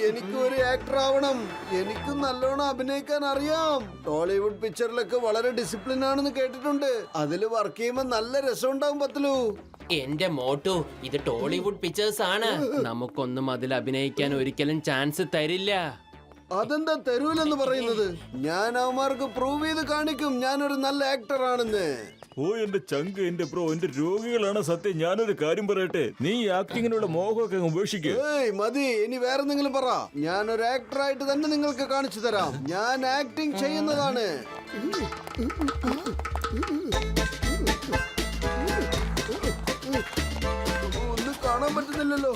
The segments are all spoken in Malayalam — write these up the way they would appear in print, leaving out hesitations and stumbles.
എനിക്ക് ഒരു ആക്ടർ ആവണം. എനിക്കും നല്ലോണം അഭിനയിക്കാൻ അറിയാം. ടോളിവുഡ് പിക്ചറിലൊക്കെ വളരെ ഡിസിപ്ലിൻ ആണെന്ന് കേട്ടിട്ടുണ്ട്. അതില് വർക്ക് ചെയ്യുമ്പോ നല്ല രസം ഉണ്ടാവും പത്തലു. എന്റെ മോട്ടു, ഇത് ടോളിവുഡ് പിക്ചേഴ്സ് ആണ്. നമുക്കൊന്നും അതിൽ അഭിനയിക്കാൻ ഒരിക്കലും ചാൻസ് തരില്ല. അതെന്താ തരൂലെന്ന് പറയുന്നത്? ഞാൻ അവന്മാർക്ക് പ്രൂവ് ചെയ്ത് കാണിക്കും ഞാനൊരു നല്ല ആക്ടർ ആണെന്ന്. ഓ എന്റെ ചങ്ക്, എന്റെ ബ്രോ, എന്റെ രോഗികളാണ് സത്യം. ഞാനൊരു കാര്യം പറയട്ടെ, നീ ആക്ടിങ്ങിനുള്ള മോഹമൊക്കെ ഉപേക്ഷിക്കുക. മതി, ഇനി വേറെ എന്തെങ്കിലും പറ. ഞാനൊരു ആക്ടർ ആയിട്ട് തന്നെ നിങ്ങൾക്ക് കാണിച്ചു തരാം. ഞാൻ ആക്ടിങ് ചെയ്യുന്നതാണ്. കാണാൻ പറ്റുന്നില്ലല്ലോ.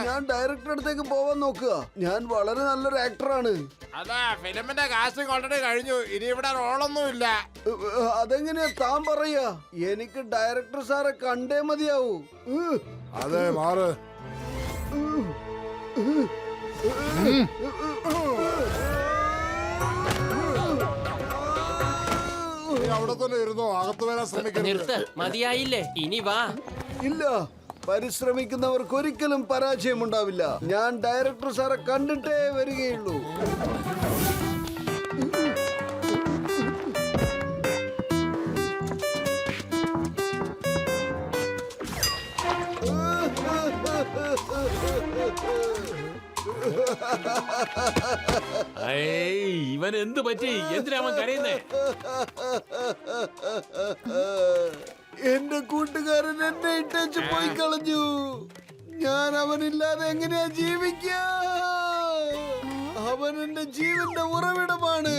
ഞാൻ ഡയറക്ടർ അടുത്തേക്ക് പോവാൻ നോക്കുക. ഞാൻ വളരെ നല്ലൊരു ആക്ടറാണ്. അതാ ഫിലിമിന്റെ കാസ്റ്റിംഗ് ഓൾറെഡി കഴിഞ്ഞു. ഇനി ഇവിടെ റോളൊന്നും ഇല്ല. അതെങ്ങനെയാ താൻ പറയാ? എനിക്ക് ഡയറക്ടർ സാറെ കണ്ടേ മതിയാവൂ. അതെ മാറ്. അവിടെ തന്നെ ഇരുന്നോ, അകത്ത് വരാൻ ശ്രമിക്കരുത്. മതിയായില്ലേ? ഇനി വാ. ഇല്ല, പരിശ്രമിക്കുന്നവർക്ക് ഒരിക്കലും പരാജയമുണ്ടാവില്ല. ഞാൻ ഡയറക്ടർ സാറെ കണ്ടിട്ടേ വരികയുള്ളൂ. ഇവൻ എന്ത് പറ്റി? എന്തിനാ അവൻ കരയുന്നേ? എന്റെ കൂട്ടുകാരൻ എന്നെ ഇട്ടേച്ച് പോയി കളഞ്ഞു. ഞാൻ അവനില്ലാതെ എങ്ങനെയാ ജീവിക്കുക? അവൻ എന്റെ ജീവന്റെ ഉറവിടമാണ്.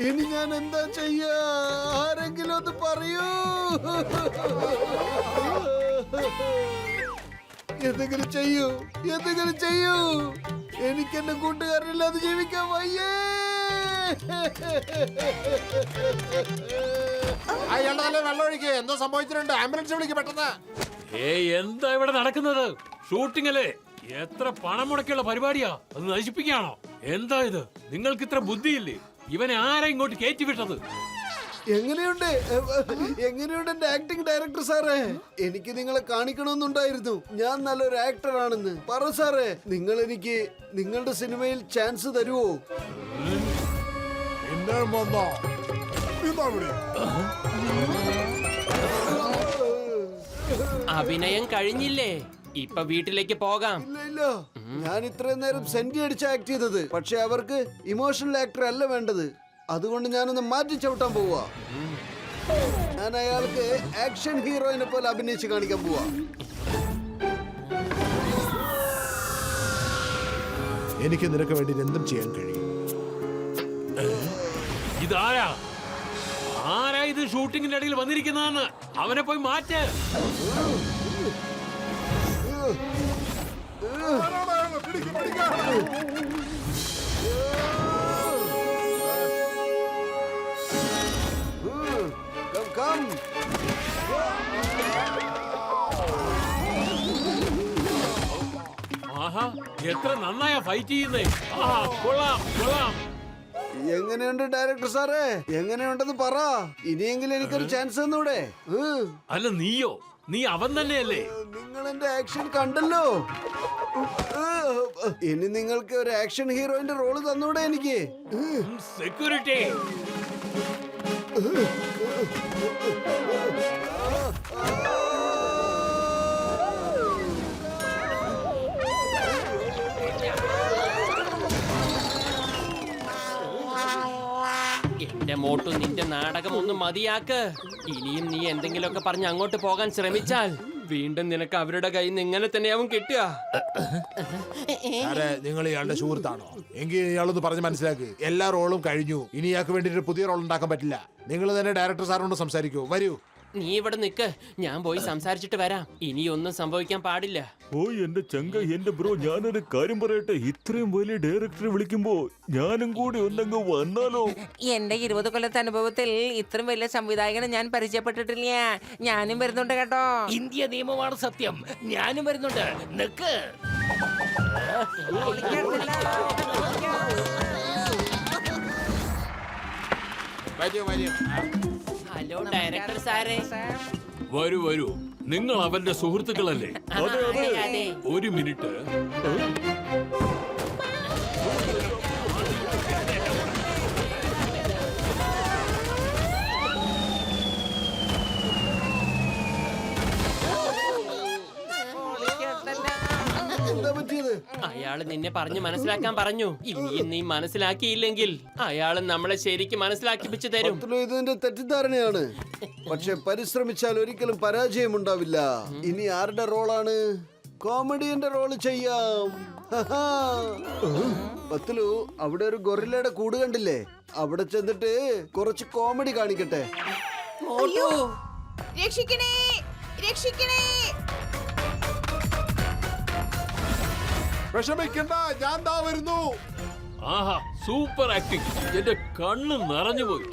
ഇനി ഞാൻ എന്താ ചെയ്യാ? ആരെങ്കിലും അത് പറയൂ. എന്തെങ്കിലും ചെയ്യൂ, എന്തെങ്കിലും ചെയ്യൂ. എനിക്ക് എന്റെ കൂട്ടുകാരനില്ലാതെ ജീവിക്കാൻ വയ്യേ. വെള്ളം ഒഴിക്കുക. എന്തോ സംഭവിച്ചിട്ടുണ്ട്. ആംബുലൻസ് വിളിക്ക് പെട്ടെന്ന്. എന്താ ഇവിടെ നടക്കുന്നത്? ഷൂട്ടിംഗല്ലേ? എത്ര പണം മുടക്കിയുള്ള പരിപാടിയാ? അത് നശിപ്പിക്കുകയാണോ? എന്താ ഇത്? നിങ്ങൾക്ക് ഇത്ര ബുദ്ധിയില്ലേ? ഇവനെ ആരാ ഇങ്ങോട്ട് കയറ്റി വിട്ടത്? എങ്ങനെയുണ്ട് എന്റെ ആക്ടിംഗ് ഡയറക്ടർ സാറേ? എനിക്ക് നിങ്ങളെ കാണിക്കണമെന്നുണ്ടായിരുന്നു. ഞാൻ നല്ലൊരു ആക്ടർ ആണെന്ന്. പറ സാറേ, നിങ്ങൾ എനിക്ക് നിങ്ങളുടെ സിനിമയിൽ ചാൻസ് തരുവോ? അഭിനയം കഴിഞ്ഞില്ലേ? ഇപ്പൊ വീട്ടിലേക്ക് പോകാം. ഇല്ല, ഞാൻ ഇത്രയും നേരം സെന്റി അടിച്ച് ആക്ട് ചെയ്തത്. പക്ഷെ അവർക്ക് ഇമോഷണൽ ആക്ടർ അല്ല വേണ്ടത്. അതുകൊണ്ട് ഞാനൊന്ന് മാറ്റി ചവിട്ടാൻ പോവാ. ഞാൻ അയാൾക്ക് ആക്ഷൻ ഹീറോയിനെ പോലെ അഭിനയിച്ച് കാണിക്കാൻ പോവാ. എനിക്ക് നിനക്ക് വേണ്ടി എന്തും ചെയ്യാൻ കഴിയും. ഇതാരാ? ആരാ ഇത് ഷൂട്ടിങ്ങിന്റെ ഇടയിൽ വന്നിരിക്കുന്നതെന്ന്? അവനെ പോയി മാറ്റ്. ആഹാ, എത്ര നന്നായാ ഫൈറ്റ് ചെയ്യുന്നേ. കൊള്ളാം കൊള്ളാം. എങ്ങനെയുണ്ട് ഡയറക്ടർ സാറേ? എങ്ങനെയുണ്ടെന്ന് പറ. ഇനിയെങ്കിലും എനിക്കൊരു ചാൻസ് തന്നൂടെ? അല്ല നീയോ? നീ അവൻ തന്നെയല്ലേ? നിങ്ങൾ എന്റെ ആക്ഷൻ കണ്ടല്ലോ. ഇനി നിങ്ങൾക്ക് ഒരു ആക്ഷൻ ഹീറോയിന്റെ റോള് തന്നൂടെ എനിക്ക്? സെക്യൂരിറ്റി. എന്റെ മോട്ടു, നിന്റെ നാടകം ഒന്ന് മതിയാക്ക്. ഇനിയും നീ എന്തെങ്കിലുമൊക്കെ പറഞ്ഞ് അങ്ങോട്ട് പോകാൻ ശ്രമിച്ചാൽ വീണ്ടും നിനക്ക് അവരുടെ കയ്യിൽ നിന്ന് ഇങ്ങനെ തന്നെയാവും കിട്ടുക. നിങ്ങൾ ഇയാളുടെ സുഹൃത്താണോ? എങ്കിൽ ഇയാളൊന്ന് പറഞ്ഞ് മനസ്സിലാക്ക്. എല്ലാ റോളും കഴിഞ്ഞു. ഇനി ഇയാൾക്ക് വേണ്ടിട്ട് പുതിയ റോൾ ഉണ്ടാക്കാൻ പറ്റില്ല. നിങ്ങൾ തന്നെ ഡയറക്ടർ സാറിനോട് സംസാരിക്കൂ. വരൂ. നീ ഇവിടെ നിക്ക്, ഞാൻ പോയി സംസാരിച്ചിട്ട് വരാം. ഇനിയൊന്നും സംഭവിക്കാൻ പാടില്ല. ഓ എന്റെ ചങ്ക, എന്റെ ബ്രോ, ഞാനൊരു കാര്യം പറയട്ടെ. ഇത്രയും വലിയ ഡയറക്ടറെ വിളിക്കുമ്പോ ഞാനും കൂടി ഒന്നങ്ങ് വന്നാലോ? എന്റെ 20 കൊല്ലത്തെ അനുഭവത്തിൽ ഇത്രയും വലിയ സംവിധായകനെ ഞാൻ പരിചയപ്പെട്ടിട്ടില്ല. ഞാനും വരുന്നുണ്ട് കേട്ടോ. ഇന്ത്യ നിയമമാണ് സത്യം. ഞാനും വരുന്നുണ്ട്. നിക്ക്. ഹലോ ഹലോ ഡയറക്ടർ സാറേ. വരൂ വരൂ, നിങ്ങൾ അവന്റെ സുഹൃത്തുക്കളല്ലേ? അതെ അതെ. ഒരു മിനിറ്റ്. എന്താ പറ്റിയത്? അയാള് നിന്നെ പറഞ്ഞു മനസ്സിലാക്കാൻ പറഞ്ഞു. ഇനിയും നീ മനസ്സിലാക്കിയില്ലെങ്കിൽ അയാള് നമ്മളെ ശരിക്കും മനസ്സിലാക്കിപ്പിച്ചു തരും. പത്തുലു, ഇതിന്റെ തെറ്റിദ്ധാരണയാണ്. പക്ഷെ പരിശ്രമിച്ചാൽ ഒരിക്കലും പരാജയമുണ്ടാവില്ല. ഇനി ആരുടെ റോളാണ്? കോമഡിയന്റെ റോള് ചെയ്യാം. ഹഹാ. പത്തുലു, അവിടെ ഒരു ഗൊറില്ലയുടെ കൂട് കണ്ടില്ലേ? അവിടെ ചെന്നിട്ട് കുറച്ച് കോമഡി കാണിക്കട്ടെ. മോട്ടു, രക്ഷിക്കണേ രക്ഷിക്കണേ. വിഷമിക്കണ്ട, ഞാൻ ദാ വരുന്നു. ആഹാ, സൂപ്പർ ആക്ടിങ്. എന്റെ കണ്ണ് നിറഞ്ഞുപോയി.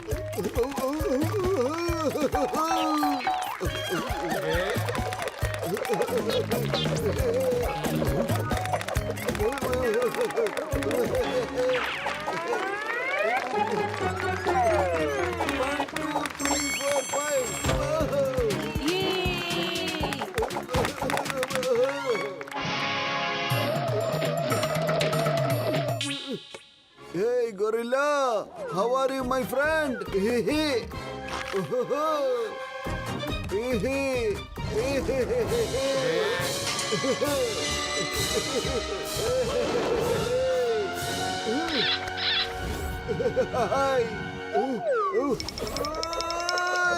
Hey gorilla, how are you my friend? Hi.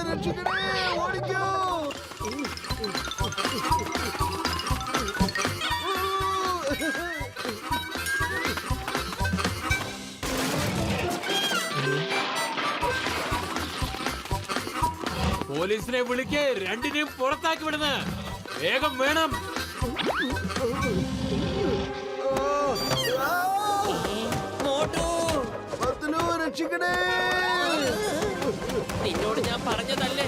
രക്ഷിക്കണേ, ഓടിക്കോ. പോലീസിനെ വിളിക്ക്, രണ്ടിനെയും പുറത്താക്കി വിടുന്ന വേഗം വേണം. മോട്ടു, പത്തുലു, രക്ഷിക്കണേ. നിന്നോട് ഞാൻ പറഞ്ഞതല്ലേ.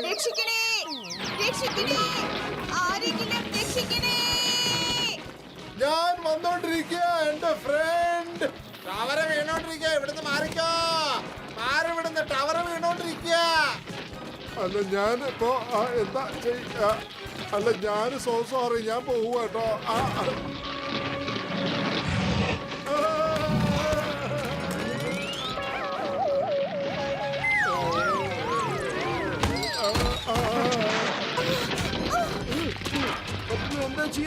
രക്ഷിക്കണേ രക്ഷിക്കണേ. ആരെങ്കിലും രക്ഷിക്കണേ. ഞാൻ വന്നോണ്ടിരിക്കുക എന്റെ ഫ്രണ്ട്. ടവർ വീണോണ്ടിരിക്കുക, ഇവിടുന്ന് മാറിക്കോ. മാറി വിടുന്ന ടവർ വീണോണ്ടിരിക്കുക. അല്ല ഞാൻ ഇപ്പോ എന്താ അല്ല ഞാൻ സോറി, ഞാൻ പോവുക കേട്ടോ.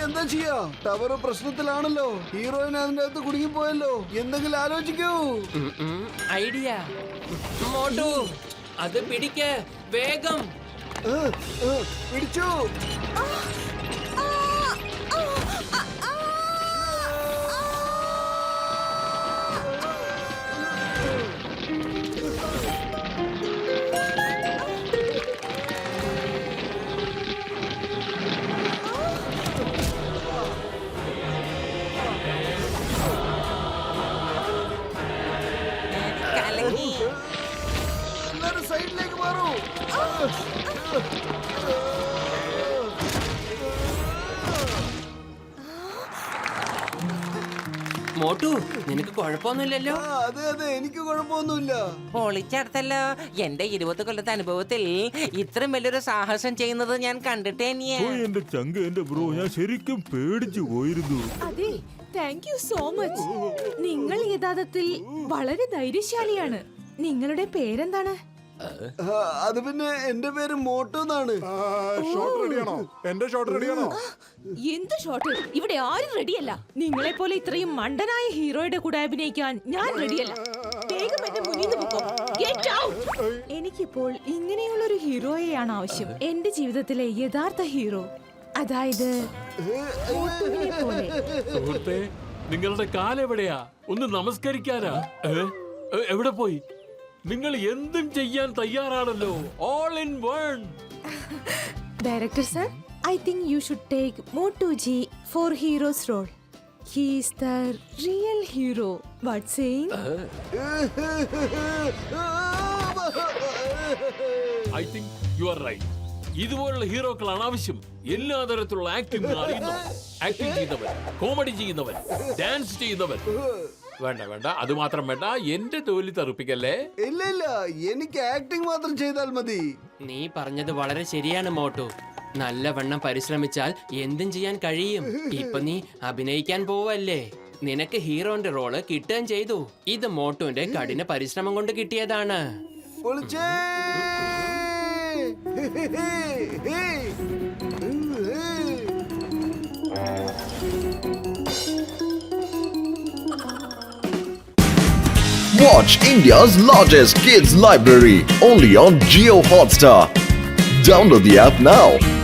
എന്താ ചെയ്യാ? ടവർ പ്രശ്നത്തിലാണല്ലോ. ഹീറോയിൻ അതിന്റെ അകത്ത് കുടുങ്ങിപ്പോയല്ലോ. എന്തെങ്കിലും ആലോചിക്കൂ. ഐഡിയ. മോട്ടു, അത് പിടിക്ക് വേഗം. പിടിച്ചു. എല്ലാരും സൈഡിലേക്ക് മാറൂ. മോട്ടു, നിനക്ക് കുഴപ്പമൊന്നുമില്ലല്ലോ? അതെ അതെ, എനിക്ക് കുഴപ്പമൊന്നുമില്ല. പൊളിച്ചടുത്തല്ലോ. എന്റെ 20 കൊല്ലത്തെ അനുഭവത്തിൽ ഇത്രയും വലിയൊരു സാഹസം ചെയ്യുന്നത് ഞാൻ കണ്ടിട്ടേ തന്നെയാ. ഓ, എന്റെ ചങ്ക, എന്റെ ബ്രോ, ഞാൻ ശരിക്കും പേടിച്ചു പോയിരുന്നു. അതെ, താങ്ക് യു സോ മച്ച്. നിങ്ങൾ യഥാർത്ഥത്തിൽ വളരെ ധൈര്യശാലിയാണ്. നിങ്ങളുടെ പേരെന്താണ്? അത് പിന്നെ എന്റെ പേര് മോട്ടു എന്നാണ്. ഷോട്ട് റെഡിയാണോ? എന്റെ ഷോട്ട് റെഡിയാണോ? എന്ത് ഷോട്ട്? ഇവിടെ ആരും റെഡിയല്ല. നിങ്ങളെ പോലെ ഇത്രയും മണ്ടനായ ഹീറോയുടെ കൂടെ അഭിനയിക്കാൻ ഞാൻ റെഡിയല്ല. വേഗം എന്റെ മുന്നിൽ നിന്ന് പൊക്കോ. Get out! എനിക്കിപ്പോൾ ഇങ്ങനെയുള്ള ഒരു ഹീറോയെയാണ് ആവശ്യം. എന്റെ ജീവിതത്തിലെ യഥാർത്ഥ ഹീറോ, അതായത് മോട്ടുവിനെ പോലെ. സുഹൃത്തെ, നിങ്ങളുടെ കാലെവിടെയാ? ഒന്ന് നമസ്കരിക്കാനാ. എവിടെ പോയി? നിങ്ങൾ എന്തും ചെയ്യാൻ തയ്യാറാണല്ലോ. All in one. Director sir, I think you should take Motu G for hero's role. He is the real hero. What saying? I think you are right. ഇതുപോലുള്ള ഹീറോക്കളാണ് ആവശ്യം. എല്ലാ തരത്തിലുള്ള ആക്ടിംഗ് അറിയുന്നവൻ, ആക്ടിംഗ് ചെയ്യുന്നവൻ, കോമഡി ചെയ്യുന്നവൻ, ഡാൻസ് ചെയ്യുന്നവൻ. വേണ്ട വേണ്ട, അത് മാത്രം വേണ്ട. എന്റെ തൊഴിൽ തെറിപ്പിക്കല്ലേ. ഇല്ല ഇല്ല, എനിക്ക് ആക്ടിംഗ് മാത്രം ചെയ്താൽ മതി. നീ പറഞ്ഞത് വളരെ ശരിയാണ് മോട്ടു. നല്ലവണ്ണം പരിശ്രമിച്ചാൽ എന്തും ചെയ്യാൻ കഴിയും. ഇപ്പൊ നീ അഭിനയിക്കാൻ പോവല്ലേ, നിനക്ക് ഹീറോന്റെ റോള് കിട്ടുകയും ചെയ്തു. ഇത് മോട്ടുവിന്റെ കഠിന പരിശ്രമം കൊണ്ട് കിട്ടിയതാണ്. പൊളിച്ചേ. Watch India's largest kids library only on Jio Hotstar. Download the app now.